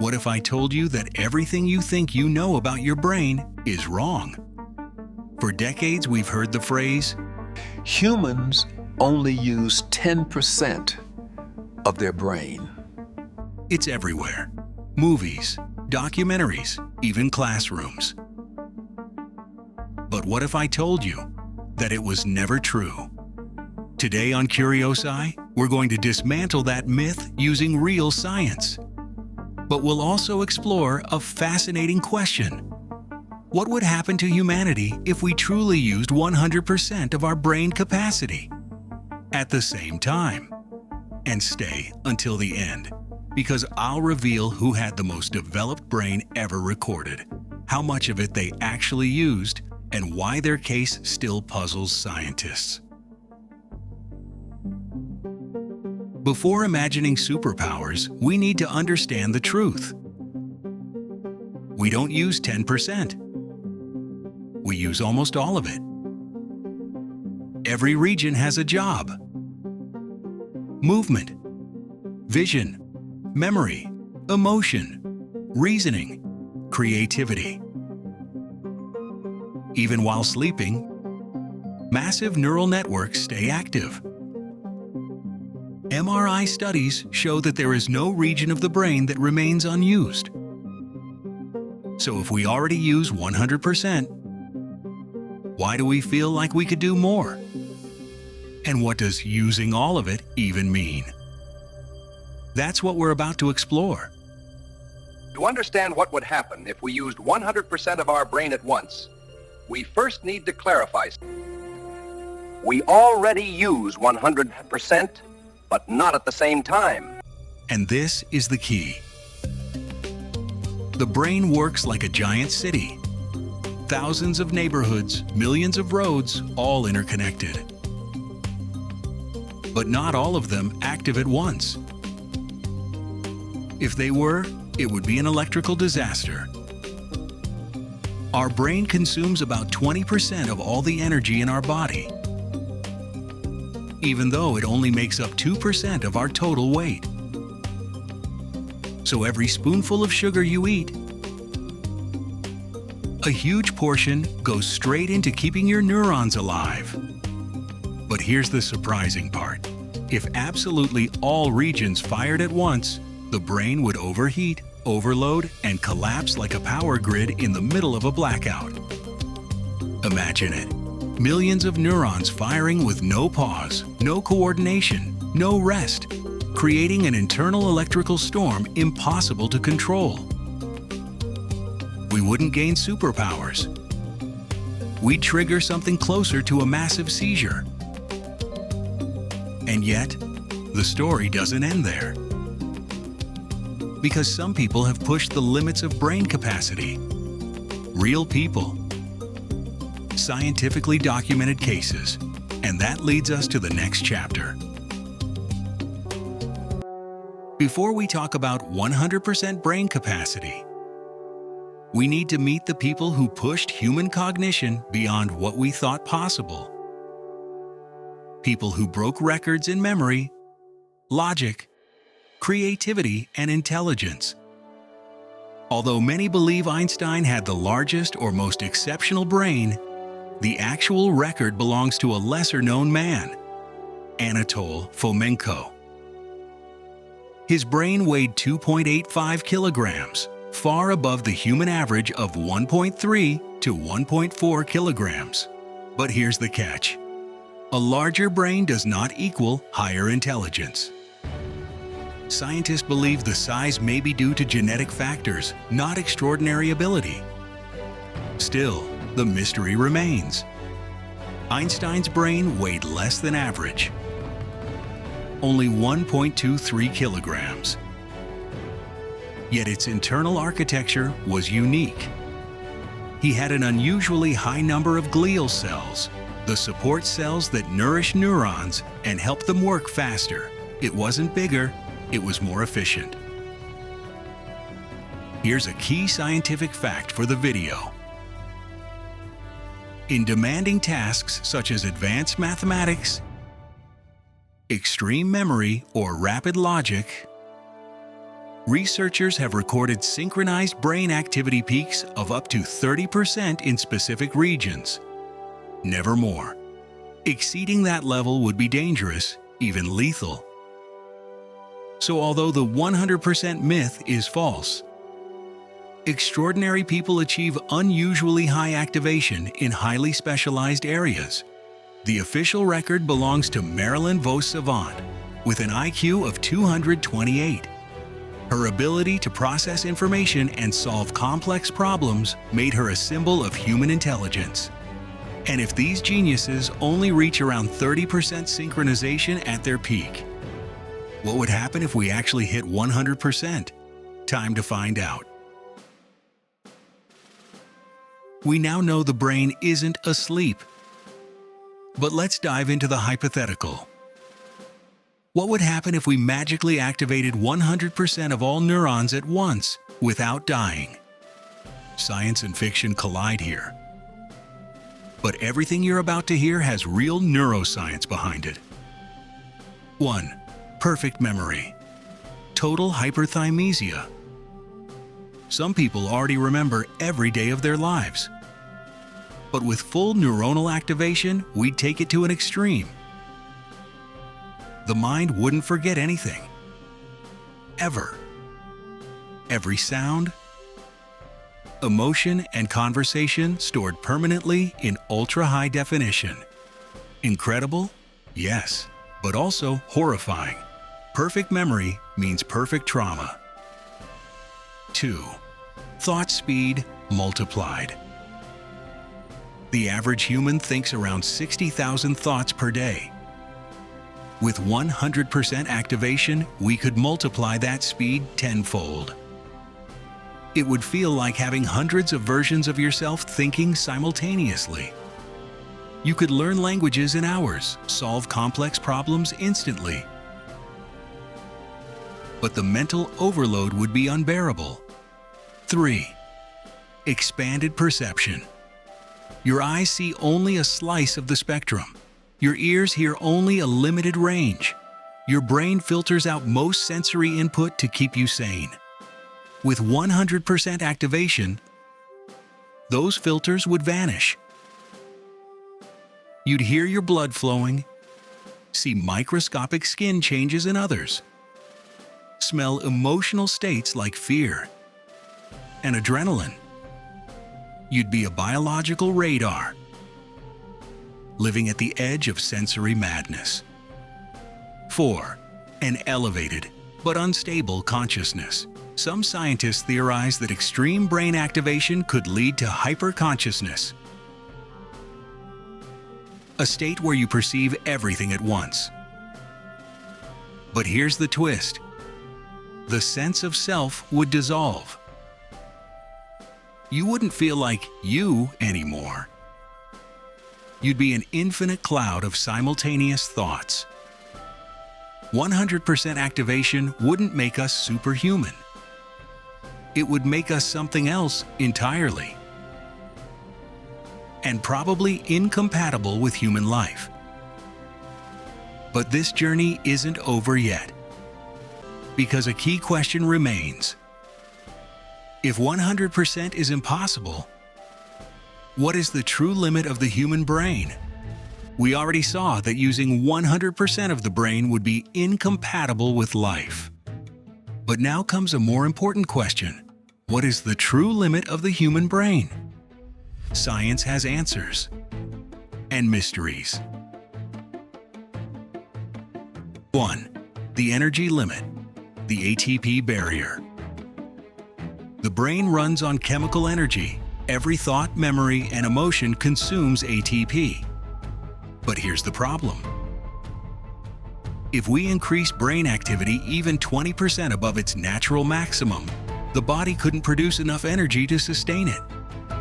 What if I told you that everything you think you know about your brain is wrong? For decades, we've heard the phrase, Humans only use 10% of their brain. it's everywhere. Movies, documentaries, even classrooms. But what if I told you that it was never true? Today on Curios AI, we're going to dismantle that myth using real science. But we'll also explore a fascinating question. What would happen to humanity if we truly used 100% of our brain capacity at the same time? And stay until the end, because I'll reveal who had the most developed brain ever recorded, how much of it they actually used, and why their case still puzzles scientists. Before imagining superpowers, we need to understand the truth. We don't use 10%. We use almost all of it. Every region has a job. Movement, vision, memory, emotion, reasoning, creativity. Even while sleeping, massive neural networks stay active. MRI studies show that there is no region of the brain that remains unused. So if we already use 100%, why do we feel like we could do more? And what does using all of it even mean? That's what we're about to explore. To understand what would happen if we used 100% of our brain at once, we first need to clarify. We already use 100%, but not at the same time. And this is the key. The brain works like a giant city. Thousands of neighborhoods, millions of roads, all interconnected. But not all of them active at once. If they were, it would be an electrical disaster. Our brain consumes about 20% of all the energy in our body, even though it only makes up 2% of our total weight. So every spoonful of sugar you eat, a huge portion goes straight into keeping your neurons alive. But here's the surprising part. If absolutely all regions fired at once, the brain would overheat, overload, and collapse like a power grid in the middle of a blackout. Imagine it. Millions of neurons firing with no pause, no coordination, no rest, creating an internal electrical storm impossible to control. We wouldn't gain superpowers. We'd trigger something closer to a massive seizure. And yet, the story doesn't end there. Because some people have pushed the limits of brain capacity. Real people. Scientifically documented cases. And that leads us to the next chapter. Before we talk about 100% brain capacity, we need to meet the people who pushed human cognition beyond what we thought possible. People who broke records in memory, logic, creativity, and intelligence. Although many believe Einstein had the largest or most exceptional brain, the actual record belongs to a lesser-known man, Anatol Fomenko. His brain weighed 2.85 kilograms, far above the human average of 1.3 to 1.4 kilograms. But here's the catch. A larger brain does not equal higher intelligence. Scientists believe the size may be due to genetic factors, not extraordinary ability. Still, the mystery remains. Einstein's brain weighed less than average, only 1.23 kilograms. Yet its internal architecture was unique. He had an unusually high number of glial cells, the support cells that nourish neurons and help them work faster. It wasn't bigger, it was more efficient. Here's a key scientific fact for the video. In demanding tasks such as advanced mathematics, extreme memory, or rapid logic, researchers have recorded synchronized brain activity peaks of up to 30% in specific regions. Never more. Exceeding that level would be dangerous, even lethal. So although the 100% myth is false, extraordinary people achieve unusually high activation in highly specialized areas. The official record belongs to Marilyn Vos Savant, with an IQ of 228. Her ability to process information and solve complex problems made her a symbol of human intelligence. And if these geniuses only reach around 30% synchronization at their peak, what would happen if we actually hit 100%? Time to find out. We now know the brain isn't asleep. But let's dive into the hypothetical. What would happen if we magically activated 100% of all neurons at once without dying? Science and fiction collide here. But everything you're about to hear has real neuroscience behind it. 1. Perfect memory. Total hyperthymesia. Some people already remember every day of their lives. But with full neuronal activation, we'd take it to an extreme. The mind wouldn't forget anything. Ever. Every sound, emotion, and conversation stored permanently in ultra-high definition. Incredible? Yes, but also horrifying. Perfect memory means perfect trauma. 2. Thought speed multiplied. The average human thinks around 60,000 thoughts per day. With 100% activation, we could multiply that speed tenfold. It would feel like having hundreds of versions of yourself thinking simultaneously. You could learn languages in hours, solve complex problems instantly. But the mental overload would be unbearable. 3. Expanded perception. Your eyes see only a slice of the spectrum. Your ears hear only a limited range. Your brain filters out most sensory input to keep you sane. With 100% activation, those filters would vanish. You'd hear your blood flowing, see microscopic skin changes in others, smell emotional states like fear and adrenaline. You'd be a biological radar, living at the edge of sensory madness. 4. An elevated but unstable consciousness. Some scientists theorize that extreme brain activation could lead to hyperconsciousness, a state where you perceive everything at once. But here's the twist. The sense of self would dissolve. You wouldn't feel like you anymore. You'd be an infinite cloud of simultaneous thoughts. 100% activation wouldn't make us superhuman. It would make us something else entirely, and probably incompatible with human life. But this journey isn't over yet, because a key question remains. If 100% is impossible, what is the true limit of the human brain? We already saw that using 100% of the brain would be incompatible with life. But now comes a more important question. What is the true limit of the human brain? Science has answers and mysteries. 1. The energy limit, the ATP barrier. The brain runs on chemical energy. Every thought, memory, and emotion consumes ATP. But here's the problem. If we increase brain activity even 20% above its natural maximum, the body couldn't produce enough energy to sustain it.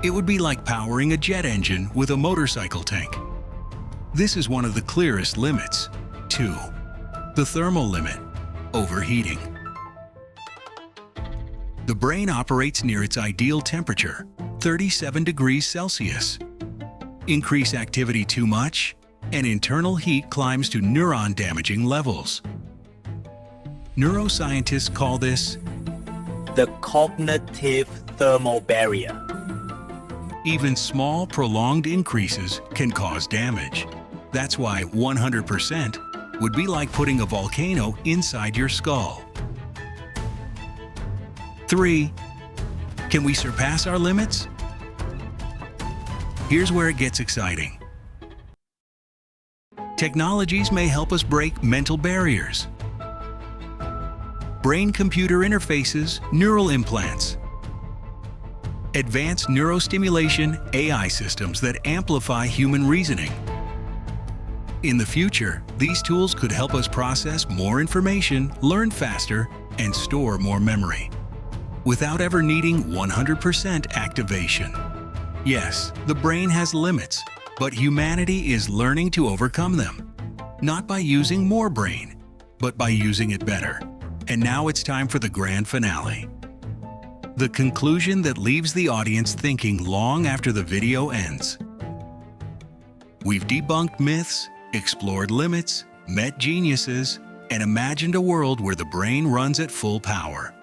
It would be like powering a jet engine with a motorcycle tank. This is one of the clearest limits. 2. The thermal limit, overheating. The brain operates near its ideal temperature, 37 degrees Celsius. Increase activity too much, and internal heat climbs to neuron-damaging levels. Neuroscientists call this the cognitive thermal barrier. Even small, prolonged increases can cause damage. That's why 100% would be like putting a volcano inside your skull. 3. Can we surpass our limits? Here's where it gets exciting. Technologies may help us break mental barriers. Brain-computer interfaces, neural implants. Advanced neurostimulation AI systems that amplify human reasoning. In the future, these tools could help us process more information, learn faster, and store more memory, without ever needing 100% activation. Yes, the brain has limits, but humanity is learning to overcome them. Not by using more brain, but by using it better. And now it's time for the grand finale. The conclusion that leaves the audience thinking long after the video ends. We've debunked myths, explored limits, met geniuses, and imagined a world where the brain runs at full power.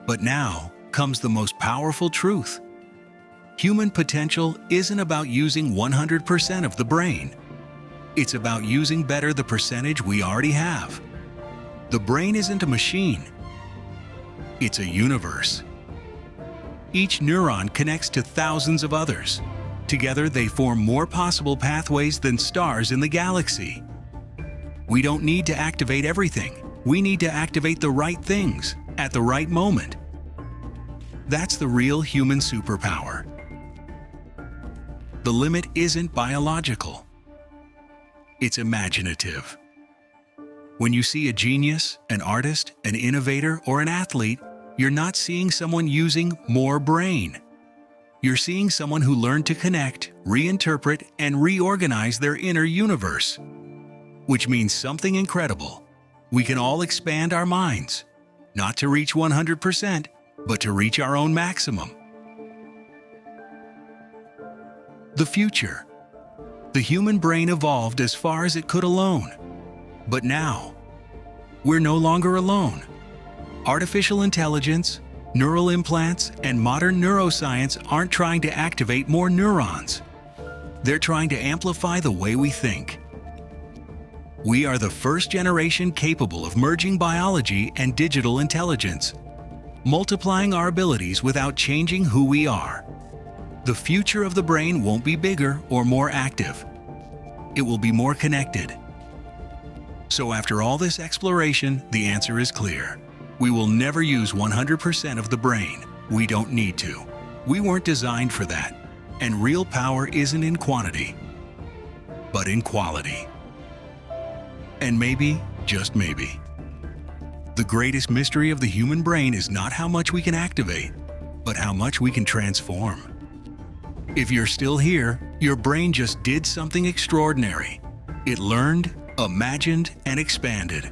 But now comes the most powerful truth. Human potential isn't about using 100% of the brain. It's about using better the percentage we already have. The brain isn't a machine. It's a universe. Each neuron connects to thousands of others. Together, they form more possible pathways than stars in the galaxy. We don't need to activate everything. We need to activate the right things at the right moment. That's the real human superpower. The limit isn't biological. It's imaginative. When you see a genius, an artist, an innovator, or an athlete, you're not seeing someone using more brain. You're seeing someone who learned to connect, reinterpret, and reorganize their inner universe. Which means something incredible. We can all expand our minds, not to reach 100%, but to reach our own maximum. The future. The human brain evolved as far as it could alone. But now, we're no longer alone. Artificial intelligence, neural implants, and modern neuroscience aren't trying to activate more neurons. They're trying to amplify the way we think. We are the first generation capable of merging biology and digital intelligence, multiplying our abilities without changing who we are. The future of the brain won't be bigger or more active. It will be more connected. So after all this exploration, the answer is clear. We will never use 100% of the brain. We don't need to. We weren't designed for that. And real power isn't in quantity, but in quality. And maybe, just maybe, the greatest mystery of the human brain is not how much we can activate, but how much we can transform. If you're still here, your brain just did something extraordinary. It learned, imagined, and expanded.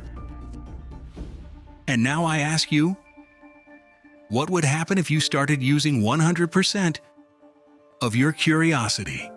And now I ask you, what would happen if you started using 100% of your curiosity?